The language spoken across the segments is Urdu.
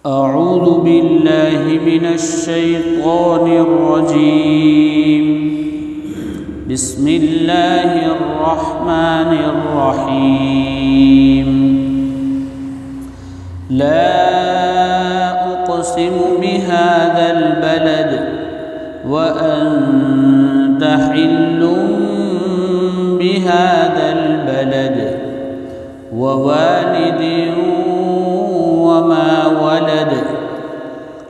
أعوذ بالله من الشيطان الرجيم. بسم الله الرحمن الرحيم. لا أقسم بهذا البلد وأنت حل بهذا البلد ووالد وما ولد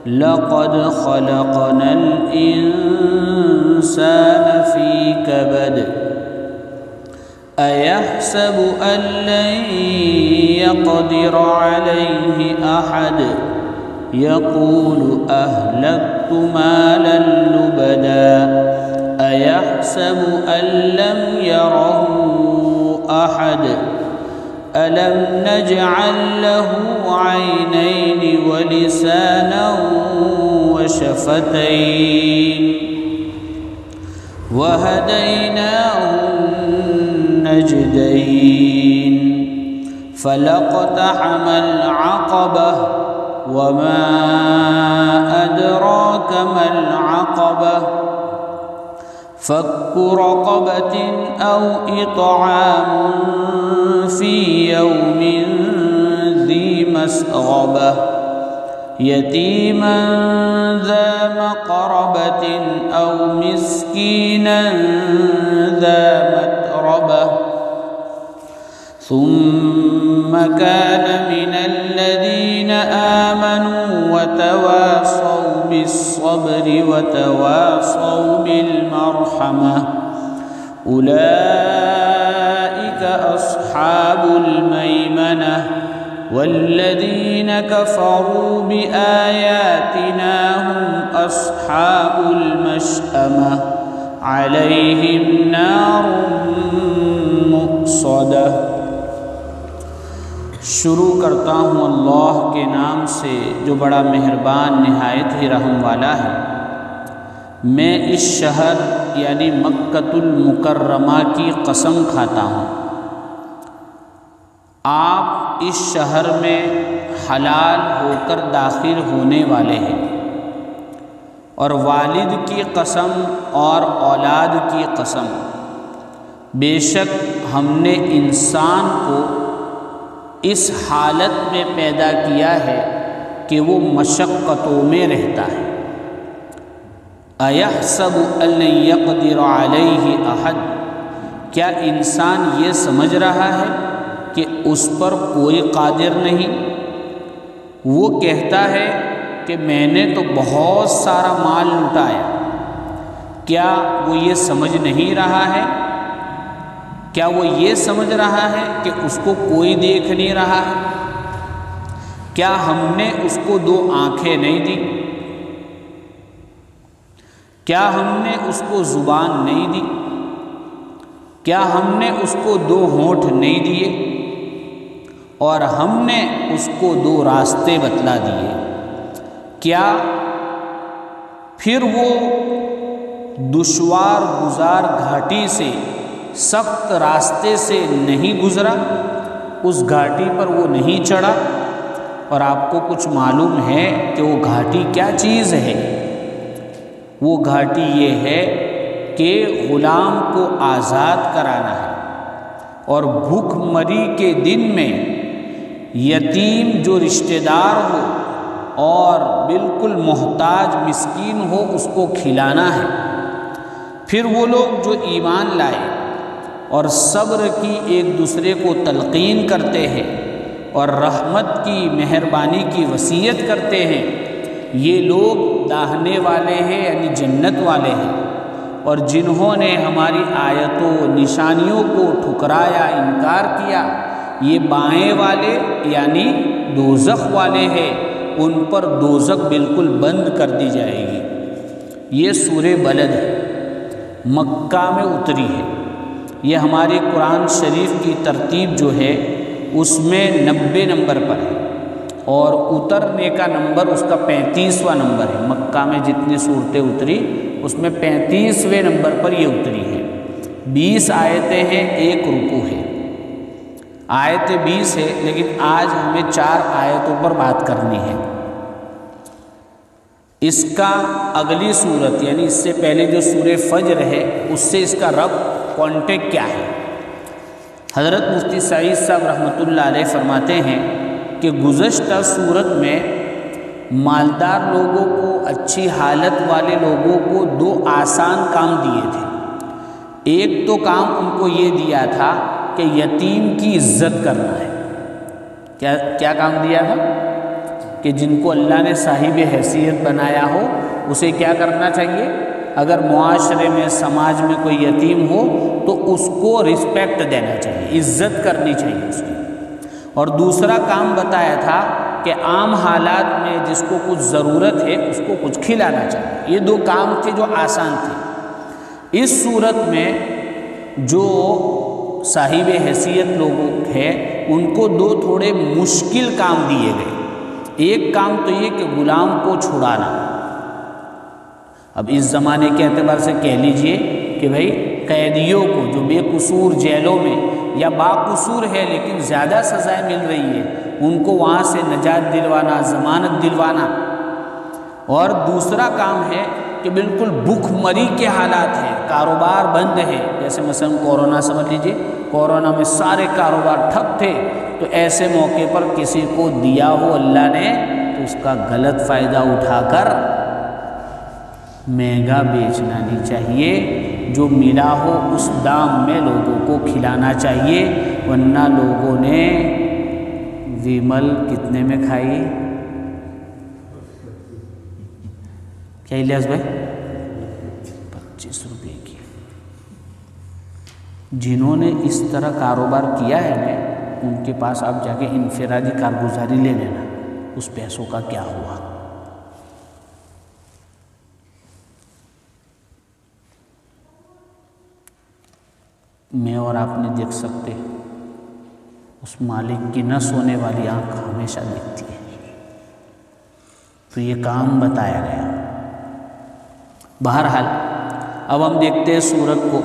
لقد خلقنا الإنسان في كبد أيحسب أن لن يقدر عليه أحد يقول أهلكت مالا لبدا أيحسب أن لم يره أحد ألم نجعل له عينين ولسانا وشفتين وهديناه النجدين فلاقتحم العقبة وما أدراك ما العقبة فك رقبة أو إطعام في يوم ذي مسغبة يتيما ذا مقربة أو مسكينا ذا متربة ثم كان من الذين آمنوا وتواصوا بالصبر وتواصوا بالمرحمة أولئك أصحاب الميمنة والذين كفروا بآياتنا هم أصحاب المشأمة عليهم نار مؤصدة. شروع کرتا ہوں اللہ کے نام سے جو بڑا مہربان نہایت ہی رحم والا ہے. میں اس شہر یعنی مکۃ المکرمہ کی قسم کھاتا ہوں. آپ اس شہر میں حلال ہو کر داخل ہونے والے ہیں اور والد کی قسم اور اولاد کی قسم، بے شک ہم نے انسان کو اس حالت میں پیدا کیا ہے کہ وہ مشقتوں میں رہتا ہے. اَيَحْسَبُ أَن لَّن يَقْدِرَ عَلَيْهِ أَحَدٌ، کیا انسان یہ سمجھ رہا ہے کہ اس پر کوئی قادر نہیں؟ وہ کہتا ہے کہ میں نے تو بہت سارا مال لٹایا. کیا وہ یہ سمجھ نہیں رہا ہے؟ کیا وہ یہ سمجھ رہا ہے کہ اس کو کوئی دیکھ نہیں رہا ہے؟ کیا ہم نے اس کو دو آنکھیں نہیں دی؟ کیا ہم نے اس کو زبان نہیں دی؟ کیا ہم نے اس کو دو ہونٹ نہیں دیے؟ اور ہم نے اس کو دو راستے بتلا دیے؟ کیا پھر وہ دشوار گزار گھاٹی سے، سخت راستے سے نہیں گزرا؟ اس گھاٹی پر وہ نہیں چڑھا؟ اور آپ کو کچھ معلوم ہے کہ وہ گھاٹی کیا چیز ہے؟ وہ گھاٹی یہ ہے کہ غلام کو آزاد کرانا ہے، اور بھوک مری کے دن میں یتیم جو رشتہ دار ہو اور بالکل محتاج مسکین ہو اس کو کھلانا ہے. پھر وہ لوگ جو ایمان لائے اور صبر کی ایک دوسرے کو تلقین کرتے ہیں اور رحمت کی مہربانی کی وصیت کرتے ہیں، یہ لوگ داہنے والے ہیں یعنی جنت والے ہیں. اور جنہوں نے ہماری آیتوں نشانیوں کو ٹھکرایا، انکار کیا، یہ بائیں والے یعنی دوزخ والے ہیں، ان پر دوزخ بالکل بند کر دی جائے گی. یہ سورہ بلد ہے، مکہ میں اتری ہے. یہ ہمارے قرآن شریف کی ترتیب جو ہے اس میں 90 نمبر پر ہے، اور اترنے کا نمبر اس کا 35واں نمبر ہے. مکہ میں جتنی صورتیں اتری اس میں 35ویں نمبر پر یہ اتری ہے. 20 آیتیں ہیں، ایک رکوع ہے. آیت 20 ہے، لیکن آج ہمیں 4 آیتوں پر بات کرنی ہے. اس کا اگلی صورت یعنی اس سے پہلے جو سورہ فجر ہے اس سے اس کا کانٹیکٹ کیا ہے؟ حضرت مفتی سعید صاحب رحمۃ اللہ علیہ فرماتے ہیں کہ گزشتہ صورت میں مالدار لوگوں کو، اچھی حالت والے لوگوں کو 2 آسان کام دیے تھے۔ ایک تو کام ان کو یہ دیا تھا کہ یتیم کی عزت کرنا ہے۔ کیا کام دیا تھا؟ کہ جن کو اللہ نے صاحب حیثیت بنایا ہو اسے کیا کرنا چاہیے؟ اگر معاشرے میں، سماج میں کوئی یتیم ہو تو اس کو رسپیکٹ دینا چاہیے، عزت کرنی چاہیے اس کی۔ اور دوسرا کام بتایا تھا کہ عام حالات میں جس کو کچھ ضرورت ہے اس کو کچھ کھلانا چاہیے۔ یہ 2 کام تھے جو آسان تھے۔ اس صورت میں جو صاحب حیثیت لوگ ہیں ان کو 2 تھوڑے مشکل کام دیے گئے۔ ایک کام تو یہ کہ غلام کو چھڑانا۔ اب اس زمانے کے اعتبار سے کہہ لیجئے کہ بھئی قیدیوں کو جو بے قصور جیلوں میں یا باقصور ہے لیکن زیادہ سزائیں مل رہی ہے ان کو وہاں سے نجات دلوانا، ضمانت دلوانا۔ اور دوسرا کام ہے کہ بالکل بھوک مری کے حالات ہیں، کاروبار بند ہے، جیسے مثلا کورونا سمجھ لیجئے، کورونا میں سارے کاروبار ٹھپ تھے، تو ایسے موقع پر کسی کو دیا ہو اللہ نے تو اس کا غلط فائدہ اٹھا کر مہنگا بیچنا نہیں چاہیے، جو ملا ہو اس دام میں لوگوں کو کھلانا چاہیے، ورنہ لوگوں نے ویمل کتنے میں کھائی؟ کیا الیاس بھائی؟ 25 روپے کی۔ جنہوں نے اس طرح کاروبار کیا ہے نا ان کے پاس آپ جا کے انفرادی کارگزاری لے لینا، اس پیسوں کا کیا ہوا۔ میں اور آپ نے دیکھ سکتے اس مالک کی نہ سونے والی آنکھ ہمیشہ دیکھتی ہے۔ تو یہ کام بتایا گیا۔ بہرحال اب ہم دیکھتے ہیں سورت کو۔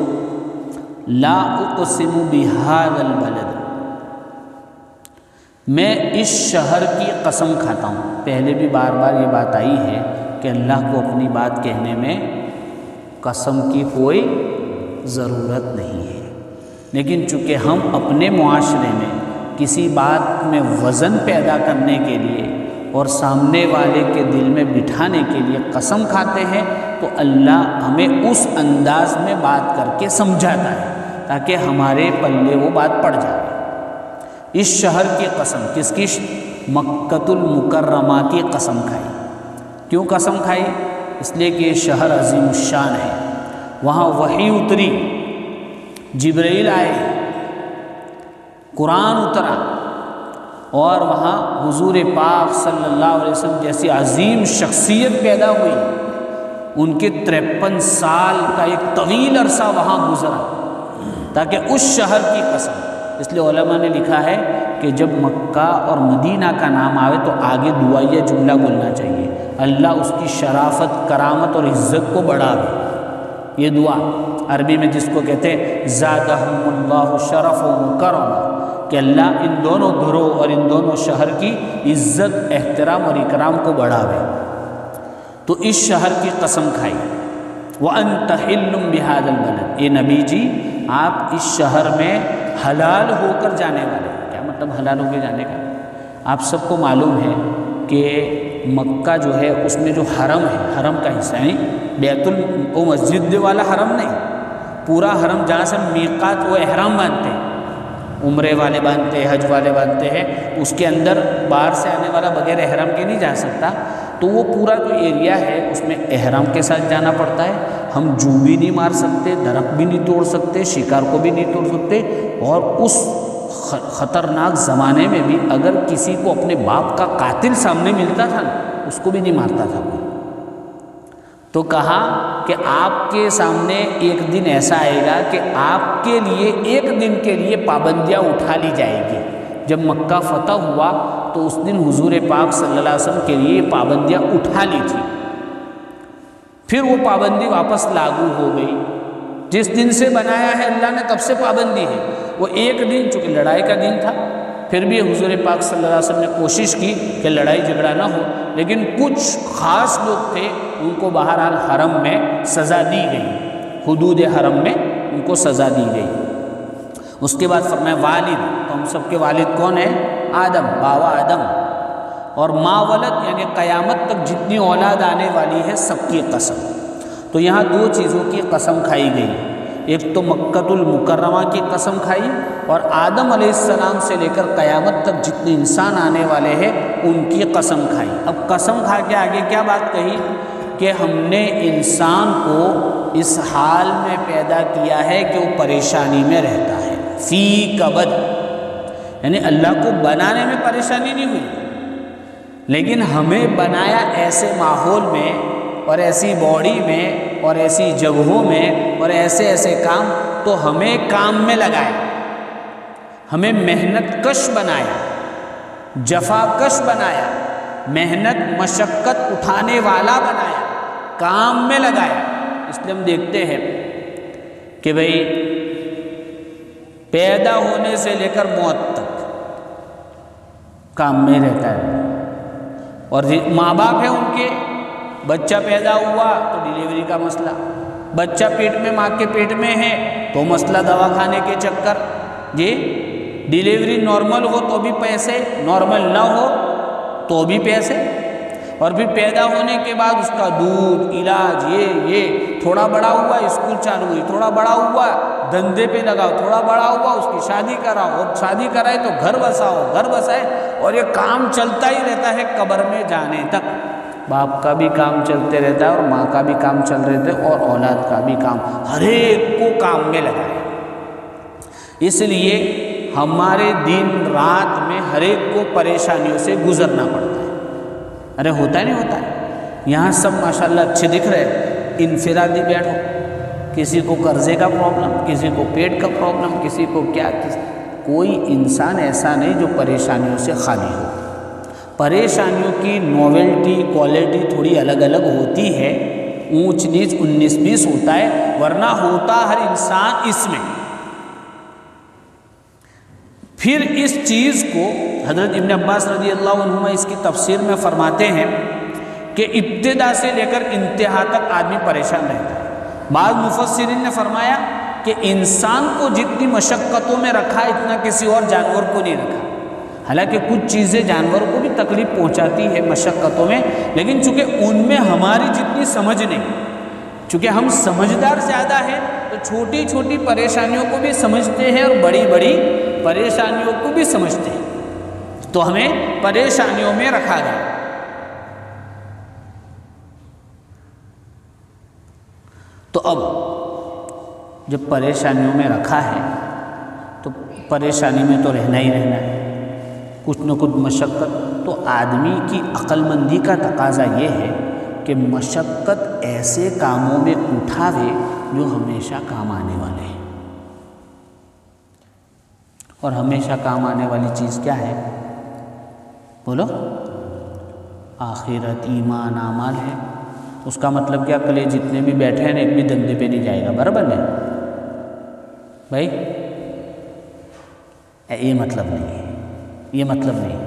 لا اقسم بہذا البلد، میں اس شہر کی قسم کھاتا ہوں۔ پہلے بھی بار بار یہ بات آئی ہے کہ اللہ کو اپنی بات کہنے میں قسم کی کوئی ضرورت نہیں ہے، لیکن چونکہ ہم اپنے معاشرے میں کسی بات میں وزن پیدا کرنے کے لیے اور سامنے والے کے دل میں بٹھانے کے لیے قسم کھاتے ہیں تو اللہ ہمیں اس انداز میں بات کر کے سمجھاتا ہے تاکہ ہمارے پلے وہ بات پڑ جائے۔ اس شہر کی قسم، کس کی؟ مکۃ المکرمہ کی قسم کھائی۔ کیوں قسم کھائی؟ اس لیے کہ یہ شہر عظیم الشان ہے، وہاں وحی اتری، جبرائیل آئے، قرآن اترا، اور وہاں حضور پاک صلی اللہ علیہ وسلم جیسی عظیم شخصیت پیدا ہوئی۔ ان کے 53 سال کا ایک طویل عرصہ وہاں گزرا تاکہ اس شہر کی قسم۔ اس لیے علماء نے لکھا ہے کہ جب مکہ اور مدینہ کا نام آئے تو آگے دعائیہ جملہ بولنا چاہیے، اللہ اس کی شرافت، کرامت اور عزت کو بڑھاوے۔ یہ دعا عربی میں جس کو کہتے ہیں زادہم اللہ شرف و کرما، کہ اللہ ان دونوں گھروں اور ان دونوں شہر کی عزت، احترام اور اکرام کو بڑھاوے۔ تو اس شہر کی قسم کھائی۔ وَأَنْتَ حِلٌّ بِهَذَا الْبَلَدِ، اے نبی جی آپ اس شہر میں حلال ہو کر جانے والے۔ کیا مطلب حلال ہو کے جانے کا؟ آپ سب کو معلوم ہے کہ مکہ جو ہے اس میں جو حرم ہے، حرم کا حصہ ہے، بیت وہ مسجد والا حرم نہیں، پورا حرم جہاں سے میقات وہ احرام باندھتے ہیں، عمرے والے باندھتے ہیں، حج والے باندھتے ہیں، اس کے اندر باہر سے آنے والا بغیر احرام کے نہیں جا سکتا۔ تو وہ پورا جو ایریا ہے اس میں احرام کے ساتھ جانا پڑتا ہے۔ ہم جو بھی نہیں مار سکتے، درخت بھی نہیں توڑ سکتے، شکار کو بھی نہیں توڑ سکتے، اور اس خطرناک زمانے میں بھی اگر کسی کو اپنے باپ کا قاتل سامنے ملتا تھا اس کو بھی نہیں مارتا تھا کوئی۔ تو کہا کہ آپ کے سامنے ایک دن ایسا آئے گا کہ آپ کے لیے ایک دن کے لیے پابندیاں اٹھا لی جائے گی۔ جب مکہ فتح ہوا تو اس دن حضور پاک صلی اللہ علیہ وسلم کے لیے پابندیاں اٹھا لی تھی، پھر وہ پابندی واپس لاگو ہو گئی۔ جس دن سے بنایا ہے اللہ نے تب سے پابندی ہے۔ وہ ایک دن چونکہ لڑائی کا دن تھا، پھر بھی حضور پاک صلی اللہ علیہ وسلم نے کوشش کی کہ لڑائی جھگڑا نہ ہو، لیکن کچھ خاص لوگ تھے، ان کو بہرحال حرم میں سزا دی گئی، حدود حرم میں ان کو سزا دی گئی۔ اس کے بعد فرمایا والد، تو ہم سب کے والد کون ہیں؟ آدم، باوا آدم، اور ما ولد یعنی قیامت تک جتنی اولاد آنے والی ہے سب کی قسم۔ تو یہاں دو چیزوں کی قسم کھائی گئی، ایک تو مکۃ المکرمہ کی قسم کھائی، اور آدم علیہ السلام سے لے کر قیامت تک جتنے انسان آنے والے ہیں ان کی قسم کھائی۔ اب قسم کھا کے آگے کیا بات کہی کہ ہم نے انسان کو اس حال میں پیدا کیا ہے کہ وہ پریشانی میں رہتا ہے، فی کبد، یعنی اللہ کو بنانے میں پریشانی نہیں ہوئی، لیکن ہمیں بنایا ایسے ماحول میں اور ایسی باڈی میں اور ایسی جگہوں میں اور ایسے ایسے کام، تو ہمیں کام میں لگایا، ہمیں محنت کش بنایا، جفا کش بنایا، محنت مشقت اٹھانے والا بنایا، کام میں لگایا۔ اس لیے ہم دیکھتے ہیں کہ بھئی پیدا ہونے سے لے کر موت تک کام میں رہتا ہے، اور ماں باپ ہیں ان کے، بچہ پیدا ہوا تو ڈیلیوری کا مسئلہ، بچہ پیٹ میں ماں کے پیٹ میں ہے تو مسئلہ دوا کھانے کے چکر، جی ڈیلیوری نارمل ہو تو بھی پیسے، نارمل نہ ہو تو بھی پیسے، اور پھر پیدا ہونے کے بعد اس کا دودھ، علاج، یہ تھوڑا بڑا ہوا اسکول چالو ہوئی، تھوڑا بڑا ہوا دھندے پہ لگاؤ، تھوڑا بڑا ہوا اس کی شادی کراؤ، اور شادی کرائے تو گھر بساؤ، گھر بسائے، اور یہ کام چلتا ہی رہتا ہے قبر میں جانے تک۔ باپ کا بھی کام چلتے رہتا ہے اور ماں کا بھی کام چل رہتا ہے اور اولاد کا بھی کام، ہر ایک کو کام میں لگایا۔ اس لیے ہمارے دن رات میں ہر ایک کو پریشانیوں سے گزرنا پڑتا ہے۔ ارے ہوتا ہے نہیں ہوتا ہے؟ یہاں سب ماشاءاللہ اچھے دکھ رہے ہیں، انفرادی بیٹھو، کسی کو قرضے کا پرابلم، کسی کو پیٹ کا پرابلم، کسی کو کیا، کوئی انسان ایسا نہیں جو پریشانیوں سے خالی ہو۔ پریشانیوں کی نویلٹی، کوالٹی تھوڑی الگ الگ ہوتی ہے، اونچ نیچ 19-20 ہوتا ہے، ورنہ ہوتا ہر انسان اس میں۔ پھر اس چیز کو حضرت ابن عباس رضی اللہ عنہما اس کی تفسیر میں فرماتے ہیں کہ ابتدا سے لے کر انتہا تک آدمی پریشان رہتا ہے۔ بعض مفسرین نے فرمایا کہ انسان کو جتنی مشقتوں میں رکھا اتنا کسی اور جانور کو نہیں رکھا۔ حالانکہ کچھ چیزیں جانوروں کو بھی تکلیف پہنچاتی ہے مشقتوں میں، لیکن چونکہ ان میں ہماری جتنی سمجھ نہیں، چونکہ ہم سمجھدار زیادہ ہیں تو چھوٹی چھوٹی پریشانیوں کو بھی سمجھتے ہیں اور بڑی بڑی پریشانیوں کو بھی سمجھتے ہیں، تو ہمیں پریشانیوں میں رکھا گیا۔ تو اب جب پریشانیوں میں رکھا ہے تو پریشانی میں تو رہنا ہی رہنا ہے، کچھ نہ کچھ مشقت۔ تو آدمی کی عقل مندی کا تقاضا یہ ہے کہ مشقت ایسے کاموں میں اٹھاوے جو ہمیشہ کام آنے والے ہیں، اور ہمیشہ کام آنے والی چیز کیا ہے؟ بولو، آخرت، ایمان، اعمال ہے۔ اس کا مطلب کیا؟ کل جتنے بھی بیٹھے ہیں ایک بھی دندے پہ نہیں جائے گا، برابر ہے بھائی؟ یہ مطلب نہیں ہے، یہ مطلب نہیں۔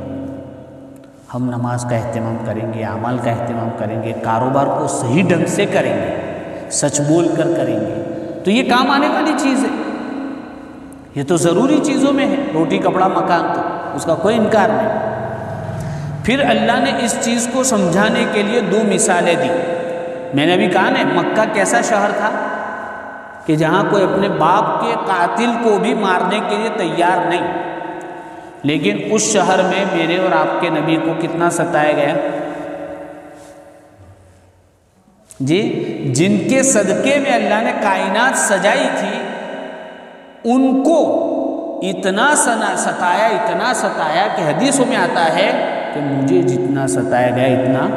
ہم نماز کا اہتمام کریں گے، اعمال کا اہتمام کریں گے، کاروبار کو صحیح ڈھنگ سے کریں گے، سچ بول کر کریں گے، تو یہ کام آنے والی چیز ہے، یہ تو ضروری چیزوں میں ہے، روٹی کپڑا مکان، تو اس کا کوئی انکار نہیں۔ پھر اللہ نے اس چیز کو سمجھانے کے لیے دو مثالیں دی۔ میں نے ابھی کہا نا، مکہ کیسا شہر تھا کہ جہاں کوئی اپنے باپ کے قاتل کو بھی مارنے کے لیے تیار نہیں، لیکن اس شہر میں میرے اور آپ کے نبی کو کتنا ستایا گیا جی، جن کے صدقے میں اللہ نے کائنات سجائی تھی، ان کو اتنا ستایا، اتنا ستایا کہ حدیثوں میں آتا ہے کہ مجھے جتنا ستایا گیا اتنا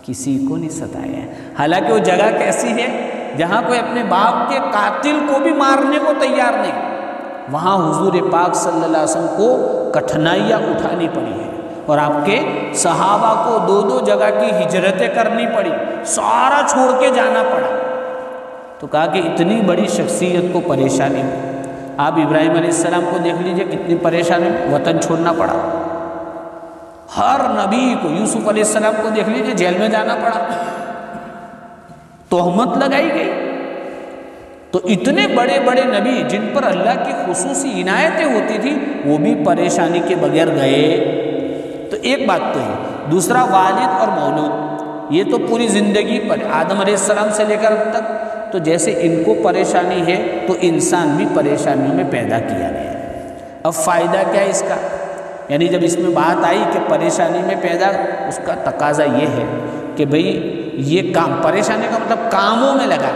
کسی کو نہیں ستایا ہے۔ حالانکہ وہ جگہ کیسی ہے جہاں کوئی اپنے باپ کے قاتل کو بھی مارنے کو تیار نہیں، وہاں حضور پاک صلی اللہ علیہ وسلم کو کٹھنائیاں اٹھانی پڑی ہے، اور آپ کے صحابہ کو دو دو جگہ کی ہجرتیں کرنی پڑی، سارا چھوڑ کے جانا پڑا۔ تو کہا کہ اتنی بڑی شخصیت کو پریشانی ہو۔ آپ ابراہیم علیہ السلام کو دیکھ لیجئے، کتنی پریشانی، وطن چھوڑنا پڑا، ہر نبی کو، یوسف علیہ السلام کو دیکھ لیجیے جیل میں جانا پڑا، تہمت لگائی گئی. تو اتنے بڑے بڑے نبی جن پر اللہ کی خصوصی عنایتیں ہوتی تھی وہ بھی پریشانی کے بغیر گئے. تو ایک بات تو ہے. دوسرا والد اور مولود، یہ تو پوری زندگی پر آدم علیہ السلام سے لے کر اب تک، تو جیسے ان کو پریشانی ہے تو انسان بھی پریشانیوں میں پیدا کیا گیا. اب فائدہ کیا ہے اس کا؟ یعنی جب اس میں بات آئی کہ پریشانی میں پیدا، اس کا تقاضا یہ ہے کہ بھئی یہ کام، پریشانی کا مطلب کاموں میں لگا،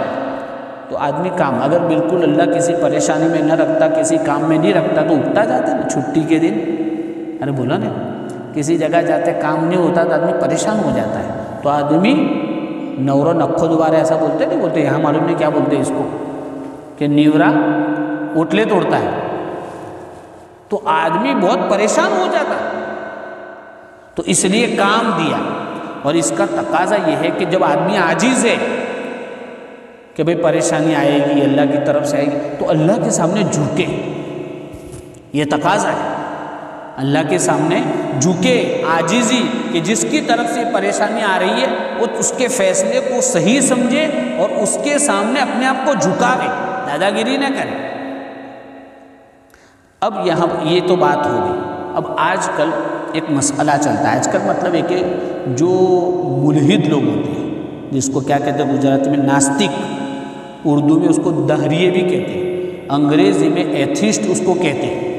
تو آدمی کام، اگر بالکل اللہ کسی پریشانی میں نہ رکھتا، کسی کام میں نہیں رکھتا تو اگتا جاتا نا چھٹی کے دن. ارے بولا نا، کسی جگہ جاتے کام نہیں ہوتا تو آدمی پریشان ہو جاتا ہے. تو آدمی نورو نکھو دوبارہ ایسا بولتے نہیں بولتے، یہاں معلوم نہیں کیا بولتے اس کو، کہ نیورا اوٹلے توڑتا ہے. تو آدمی بہت پریشان ہو جاتا ہے، تو اس لیے کام دیا. اور اس کا تقاضا یہ ہے کہ جب آدمی عاجز ہے کہ بھئی پریشانی آئے گی اللہ کی طرف سے آئے گی، تو اللہ کے سامنے جھکے. یہ تقاضا ہے، اللہ کے سامنے جھکے، عاجزی، کہ جس کی طرف سے پریشانی آ رہی ہے وہ اس کے فیصلے کو صحیح سمجھے اور اس کے سامنے اپنے آپ کو جھکاوے، دادا گیری نہ کرے. اب یہاں یہ تو بات ہوگی. اب آج کل ایک مسئلہ چلتا ہے، آج کل مطلب ہے کہ جو ملحد لوگ ہوتے ہیں، جس کو کیا کہتے ہیں گجراتی میں ناستک، اردو میں اس کو دہریے بھی کہتے ہیں، انگریزی میں ایتھیسٹ اس کو کہتے ہیں.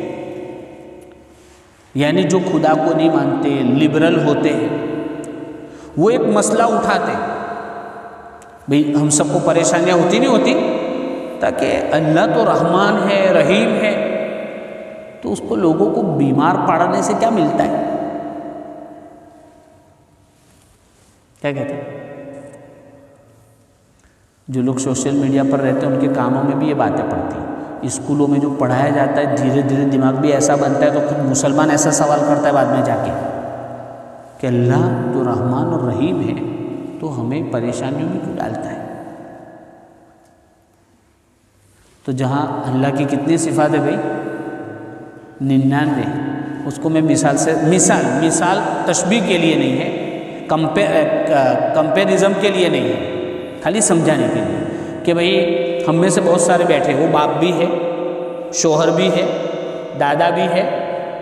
یعنی جو خدا کو نہیں مانتے، لبرل ہوتے ہیں، وہ ایک مسئلہ اٹھاتے ہیں، بھئی ہم سب کو پریشانیاں ہوتی نہیں ہوتی، تاکہ اللہ تو رحمان ہے، رحیم ہے، تو اس کو لوگوں کو بیمار پڑنے سے کیا ملتا ہے؟ کیا کہتے ہیں؟ جو لوگ سوشل میڈیا پر رہتے ہیں ان کے کاموں میں بھی یہ باتیں پڑتی ہیں. اسکولوں میں جو پڑھایا جاتا ہے دھیرے دھیرے دماغ بھی ایسا بنتا ہے، تو خود مسلمان ایسا سوال کرتا ہے بعد میں جا کے کہ اللہ جو رحمان اور رحیم ہے تو ہمیں پریشانیوں میں کیوں ڈالتا ہے؟ تو جہاں اللہ کی کتنی صفات ہے بھائی؟ 99. اس کو میں مثال تشبیہ کے لیے نہیں ہے، کمپیرزم کے لیے نہیں ہے، خالی سمجھانے کے لیے کہ بھئی ہم میں سے بہت سارے بیٹھے، وہ باپ بھی ہے، شوہر بھی ہے، دادا بھی ہے،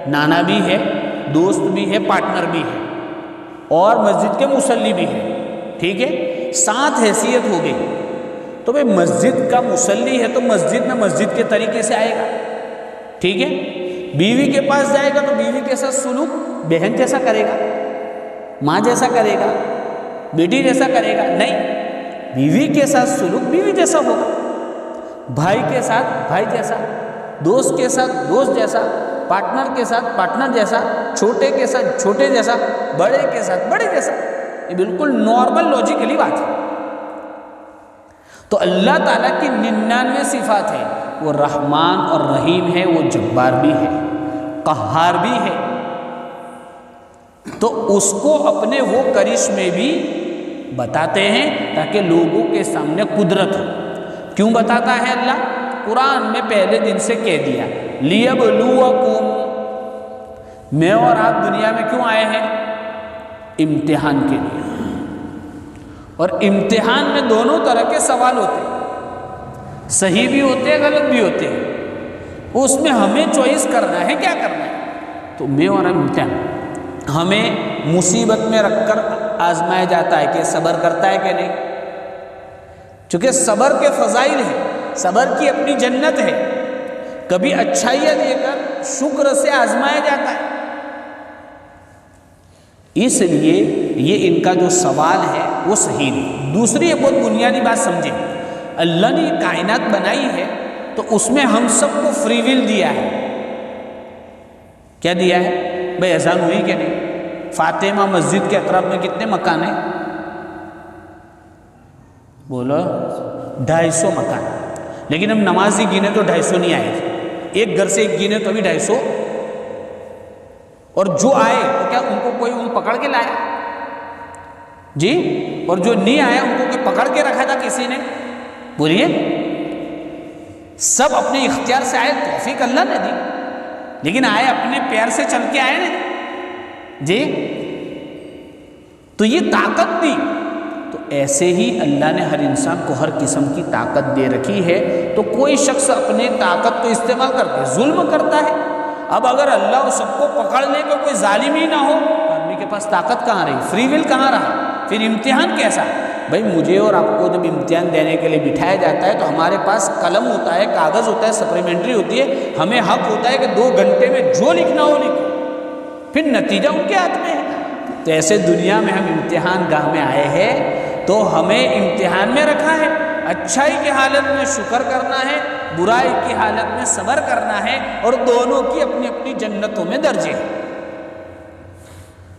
نانا بھی ہے، دوست بھی ہے، پارٹنر بھی ہے، اور مسجد کے مصلی بھی ہے. ٹھیک ہے، 7 حیثیت ہو گئی. تو بھئی مسجد کا مصلی ہے تو مسجد میں مسجد کے طریقے سے آئے گا. ٹھیک ہے، بیوی کے پاس جائے گا تو بیوی کے ساتھ سلوک بہن جیسا کرے گا، ماں جیسا کرے گا، بیٹی جیسا کرے گا؟ نہیں، بیوی کے ساتھ سلوک بیوی جیسا ہوگا، بھائی کے ساتھ بھائی جیسا، دوست کے ساتھ دوست جیسا، پارٹنر کے ساتھ پارٹنر جیسا، چھوٹے کے ساتھ چھوٹے جیسا، بڑے کے ساتھ بڑے جیسا. یہ بالکل نارمل لاجیکلی بات ہے. تو اللہ تعالیٰ کی 99 صفات ہیں. وہ رحمان اور رحیم ہے، وہ جبار بھی ہے، قہار بھی ہے. تو اس کو اپنے وہ کرشمے بھی بتاتے ہیں تاکہ لوگوں کے سامنے قدرت ہو. کیوں بتاتا ہے اللہ؟ قرآن میں پہلے دن سے کہہ دیا، لیبلوکم، میں اور آپ دنیا میں کیوں آئے ہیں؟ امتحان کے لیے. اور امتحان میں دونوں طرح کے سوال ہوتے ہیں، صحیح بھی ہوتے ہیں، غلط بھی ہوتے ہیں. اس میں ہمیں چوائس کرنا ہے کیا کرنا ہے. تو میں اور امتحان، ہمیں مصیبت میں رکھ کر آزمایا جاتا ہے کہ صبر کرتا ہے کہ نہیں. چونکہ صبر کے فضائل ہیں، صبر کی اپنی جنت ہے. کبھی اچھائیاں دے کر شکر سے آزمایا جاتا ہے. اس لیے یہ ان کا جو سوال ہے وہ صحیح نہیں. دوسری ایک بہت بنیادی بات سمجھیں، اللہ نے یہ کائنات بنائی ہے تو اس میں ہم سب کو فری ول دیا ہے. کیا دیا ہے بھائی؟ اذان ہوئی کہ نہیں؟ فاطمہ مسجد کے اطراف میں کتنے مکان ہیں؟ بولو 250 مکان. لیکن ہم نمازی گنے تو 250 نہیں آئے تھے. ایک گھر سے ایک گنے تو ابھی 250. اور جو آئے تو کیا ان کو کوئی ان پکڑ کے لایا جی؟ اور جو نہیں آیا ان کو کوئی پکڑ کے رکھا تھا کسی نے؟ بولیے. سب اپنے اختیار سے آئے، توفیق اللہ نے دی، لیکن آئے اپنے پیر سے چل کے آئے نہیں. جی تو یہ طاقت دی. تو ایسے ہی اللہ نے ہر انسان کو ہر قسم کی طاقت دے رکھی ہے. تو کوئی شخص اپنے طاقت کو استعمال کر کے ظلم کرتا ہے. اب اگر اللہ اس سب کو پکڑ لے کہ کوئی ظالم ہی نہ ہو تو آدمی کے پاس طاقت کہاں رہی, فری ول کہاں رہا, پھر امتحان کیسا؟ بھائی مجھے اور آپ کو جب امتحان دینے کے لیے بٹھایا جاتا ہے تو ہمارے پاس قلم ہوتا ہے, کاغذ ہوتا ہے, سپلیمنٹری ہوتی ہے, ہمیں حق ہوتا ہے کہ 2 گھنٹے میں جو لکھنا ہو لکھو, پھر نتیجہ ان کے ہاتھ میں ہے. تو ایسے دنیا میں ہم امتحان گاہ میں آئے ہیں تو ہمیں امتحان میں رکھا ہے. اچھائی کی حالت میں شکر کرنا ہے, برائی کی حالت میں صبر کرنا ہے, اور دونوں کی اپنی اپنی جنتوں میں درجے ہیں.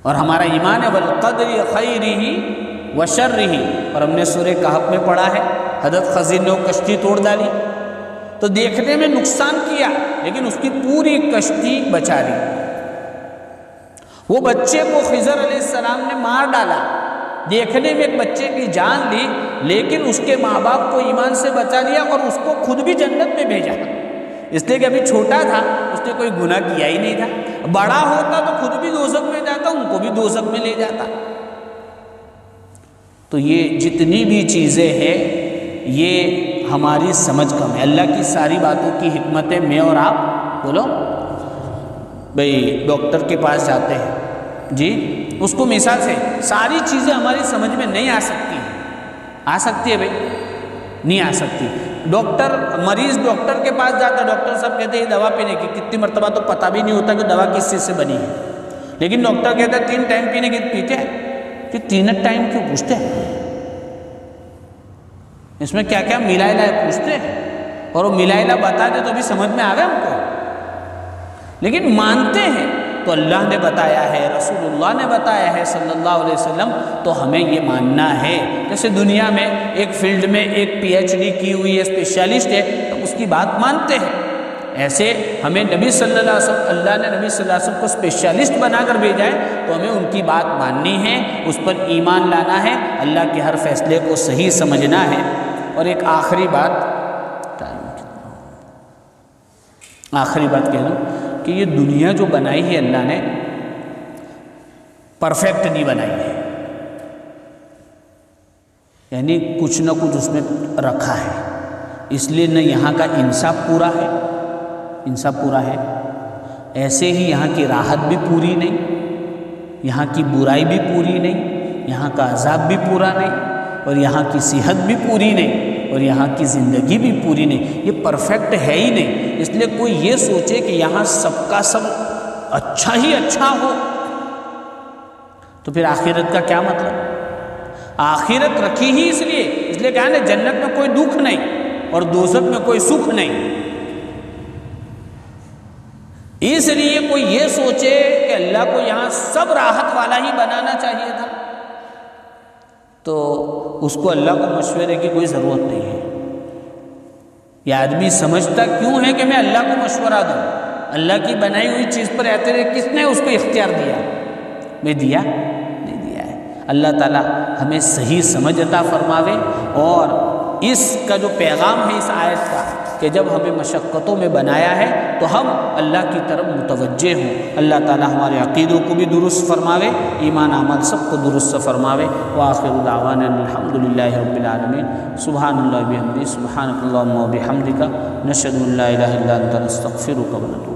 اور ہمارا ایمان ہے والقدر خیرہ وشرہ. اور ہم نے سورہ کہف میں پڑھا ہے حضرت خضر نے وہ کشتی توڑ ڈالی تو دیکھنے میں نقصان کیا لیکن اس کی پوری کشتی بچا لی. وہ بچے کو خضر علیہ السلام نے مار ڈالا, دیکھنے میں ایک بچے کی جان لی لیکن اس کے ماں باپ کو ایمان سے بچا لیا اور اس کو خود بھی جنت میں بھیجا, اس لیے کہ ابھی چھوٹا تھا, اس نے کوئی گناہ کیا ہی نہیں تھا. بڑا ہوتا تو خود بھی دوزخ میں جاتا, ان کو بھی دوزخ میں لے جاتا. تو یہ جتنی بھی چیزیں ہیں یہ ہماری سمجھ کم ہے. اللہ کی ساری باتوں کی حکمتیں میں اور آپ بولو. بھئی ڈاکٹر کے پاس جاتے ہیں جی, اس کو مثال سے ساری چیزیں ہماری سمجھ میں نہیں آ سکتی ہیں. آ سکتی ہے بھئی؟ نہیں آ سکتی. مریض ڈاکٹر کے پاس جاتا ہے, ڈاکٹر صاحب کہتے ہیں یہ دوا پینے کی کتنی مرتبہ تو پتہ بھی نہیں ہوتا کہ دوا کس چیز سے بنی ہے, لیکن ڈاکٹر کہتا ہے 3 ٹائم پینے کی, پیتے ہیں کہ 3 ٹائم کیوں پوچھتے ہیں, اس میں کیا کیا ملائلہ ہے پوچھتے ہیں, اور وہ ملائلہ بتا دے تو بھی سمجھ میں آ گیا ہم کو, لیکن مانتے ہیں. تو اللہ نے بتایا ہے, رسول اللہ نے بتایا ہے صلی اللہ علیہ وسلم, تو ہمیں یہ ماننا ہے. جیسے دنیا میں ایک فیلڈ میں ایک PhD کی ہوئی ہے, اسپیشلسٹ ہے, تو اس کی بات مانتے ہیں. ایسے ہمیں نبی صلی اللہ علیہ وسلم, اللہ نے نبی صلی اللہ علیہ وسلم کو اسپیشلسٹ بنا کر بھیجا ہے, تو ہمیں ان کی بات ماننی ہے, اس پر ایمان لانا ہے, اللہ کے ہر فیصلے کو صحیح سمجھنا ہے. اور ایک آخری بات کہہ دوں کہ یہ دنیا جو بنائی ہے اللہ نے پرفیکٹ نہیں بنائی ہے, یعنی کچھ نہ کچھ اس میں رکھا ہے. اس لیے نہ یہاں کا انصاف پورا ہے, ایسے ہی یہاں کی راحت بھی پوری نہیں, یہاں کی برائی بھی پوری نہیں, یہاں کا عذاب بھی پورا نہیں, اور یہاں کی صحت بھی پوری نہیں, اور یہاں کی زندگی بھی پوری نہیں. یہ پرفیکٹ ہے ہی نہیں. اس لیے کوئی یہ سوچے کہ یہاں سب کا سب اچھا ہی اچھا ہو تو پھر آخرت کا کیا مطلب؟ آخرت رکھی ہی اس لیے کہا نا جنت میں کوئی دکھ نہیں اور دوزخ میں کوئی سکھ نہیں. اس لیے کوئی یہ سوچے کہ اللہ کو یہاں سب راحت والا ہی بنانا چاہیے تھا تو اس کو اللہ کو مشورے کی کوئی ضرورت نہیں ہے. یہ آدمی سمجھتا کیوں ہے کہ میں اللہ کو مشورہ دوں؟ اللہ کی بنائی ہوئی چیز پر رہتے ہوئے کس نے اس کو اختیار دیا؟ میں دیا نہیں دیا ہے. اللہ تعالی ہمیں صحیح سمجھ عطا فرماوے. اور اس کا جو پیغام ہے اس آیت کا کہ جب ہمیں مشقتوں میں بنایا ہے تو ہم اللہ کی طرف متوجہ ہوں. اللہ تعالی ہمارے عقیدوں کو بھی درست فرماوے, ایمان عمل سب کو درست فرماوے. وآخر دعوانا الحمدللہ رب العالمین. سبحان اللہ بحمدہ, سبحانک اللہم وبحمدک, نشہد ان لا الہ الا انت, نستغفرک ونتوب